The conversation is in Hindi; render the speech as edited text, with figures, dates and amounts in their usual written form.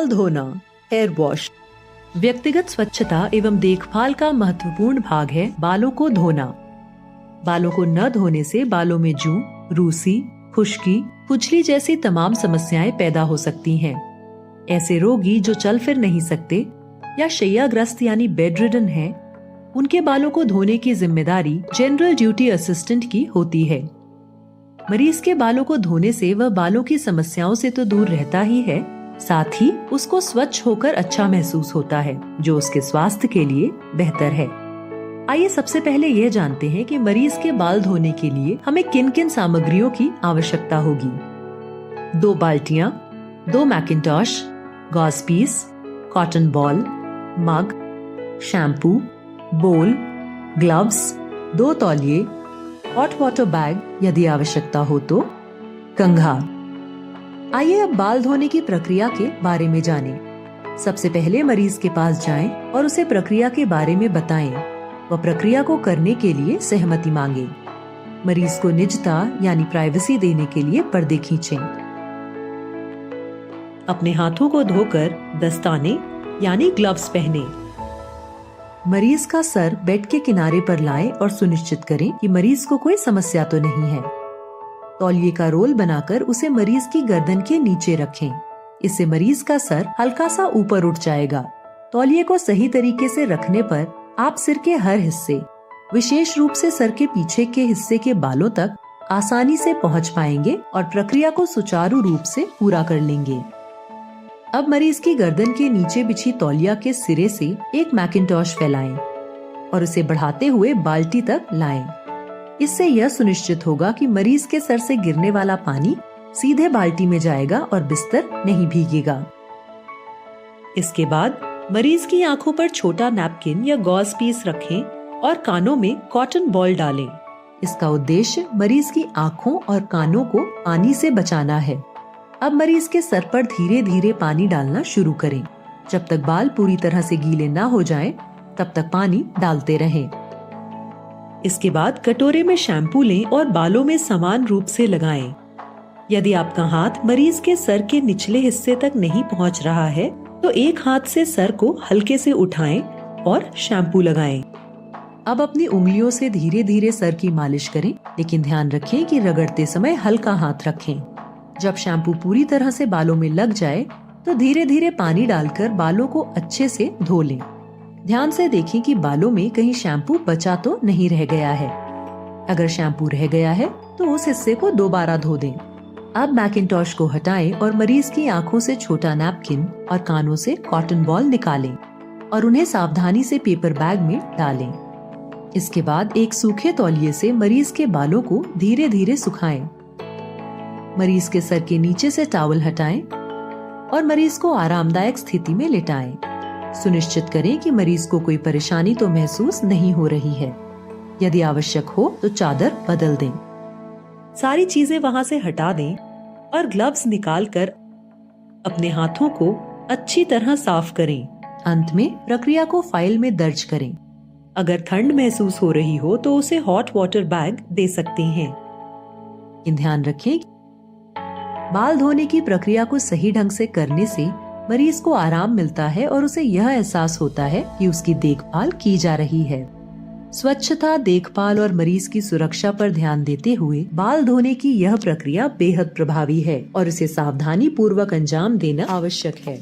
बाल धोना, हेयर वॉश व्यक्तिगत स्वच्छता एवं देखभाल का महत्वपूर्ण भाग है बालों को धोना। बालों को न धोने से बालों में जूं, रूसी, खुश्की, खुजली जैसी तमाम समस्याएं पैदा हो सकती हैं। ऐसे रोगी जो चल फिर नहीं सकते या शैय्याग्रस्त यानी बेड रिडन हैं, उनके बालों को धोने की जिम्मेदारी जनरल ड्यूटी असिस्टेंट की होती है। मरीज के बालों को धोने से वह बालों की समस्याओं से तो दूर रहता ही है, साथ ही उसको स्वच्छ होकर अच्छा महसूस होता है, जो उसके स्वास्थ्य के लिए बेहतर है। आइए सबसे पहले ये जानते हैं कि मरीज के बाल धोने के लिए हमें किन किन सामग्रियों की आवश्यकता होगी। 2 बाल्टियां, 2 मैकिन्टॉश, गॉज पीस, कॉटन बॉल, मग, शैम्पू, बोल, ग्लव्स, 2 तौलिए, हॉट वाटर बैग यदि आवश्यकता हो तो, कंघा। आइए अब बाल धोने की प्रक्रिया के बारे में जानें। सबसे पहले मरीज के पास जाएं और उसे प्रक्रिया के बारे में बताएं। वह प्रक्रिया को करने के लिए सहमति मांगे। मरीज को निजता यानी प्राइवेसी देने के लिए पर्दे खींचें। अपने हाथों को धोकर दस्ताने यानी ग्लव्स पहने। मरीज का सर बेड के किनारे पर लाएं और सुनिश्चित करें कि मरीज को कोई समस्या तो नहीं है। तौलिए का रोल बनाकर उसे मरीज की गर्दन के नीचे रखें। इससे मरीज का सर हल्का सा ऊपर उठ जाएगा। तौलिए को सही तरीके से रखने पर आप सिर के हर हिस्से, विशेष रूप से सर के पीछे के हिस्से के बालों तक आसानी से पहुंच पाएंगे और प्रक्रिया को सुचारू रूप से पूरा कर लेंगे। अब मरीज की गर्दन के नीचे बिछी तौलिया के सिरे से एक मैकिन्टॉश फैलाएं और उसे बढ़ाते हुए बाल्टी तक लाएं। इससे यह सुनिश्चित होगा कि मरीज के सर से गिरने वाला पानी सीधे बाल्टी में जाएगा और बिस्तर नहीं भीगेगा। इसके बाद मरीज की आंखों पर छोटा नैपकिन या गॉज पीस रखें और कानों में कॉटन बॉल डालें। इसका उद्देश्य मरीज की आंखों और कानों को पानी से बचाना है। अब मरीज के सर पर धीरे धीरे पानी डालना शुरू करें। जब तक बाल पूरी तरह से गीले ना हो जाएं, तब तक पानी डालते रहें। इसके बाद कटोरे में शैम्पू लें और बालों में समान रूप से लगाएं। यदि आपका हाथ मरीज के सर के निचले हिस्से तक नहीं पहुंच रहा है, तो एक हाथ से सर को हल्के से उठाएं और शैम्पू लगाएं। अब अपनी उंगलियों से धीरे धीरे सर की मालिश करें, लेकिन ध्यान रखें कि रगड़ते समय हल्का हाथ रखें। जब शैम्पू पूरी तरह से बालों में लग जाए, तो धीरे धीरे पानी डालकर बालों को अच्छे से धो लें। ध्यान से देखें कि बालों में कहीं शैम्पू बचा तो नहीं रह गया है। अगर शैम्पू रह गया है, तो उस हिस्से को दोबारा धो दें। अब मैकिन्टॉश को हटाएं और मरीज की आंखों से छोटा नैपकिन और कानों से कॉटन बॉल निकालें और उन्हें सावधानी से पेपर बैग में डालें। इसके बाद एक सूखे तौलिए से मरीज के बालों को धीरे धीरे सुखाएं। मरीज के सर के नीचे से टॉवल हटाएं और मरीज को आरामदायक स्थिति में लेटाएं। सुनिश्चित करें कि मरीज को कोई परेशानी तो महसूस नहीं हो रही है। यदि आवश्यक हो तो चादर बदल दें। सारी चीजें वहां से हटा दें और ग्लव्स निकालकर अपने हाथों को अच्छी तरह साफ करें। अंत में प्रक्रिया को फाइल में दर्ज करें। अगर ठंड महसूस हो रही हो तो उसे हॉट वाटर बैग दे सकते हैं। ध्यान रखें, बाल धोने की प्रक्रिया को सही ढंग से करने से मरीज को आराम मिलता है और उसे यह एहसास होता है कि उसकी देखभाल की जा रही है। स्वच्छता, देखभाल और मरीज की सुरक्षा पर ध्यान देते हुए बाल धोने की यह प्रक्रिया बेहद प्रभावी है और इसे सावधानी पूर्वक अंजाम देना आवश्यक है।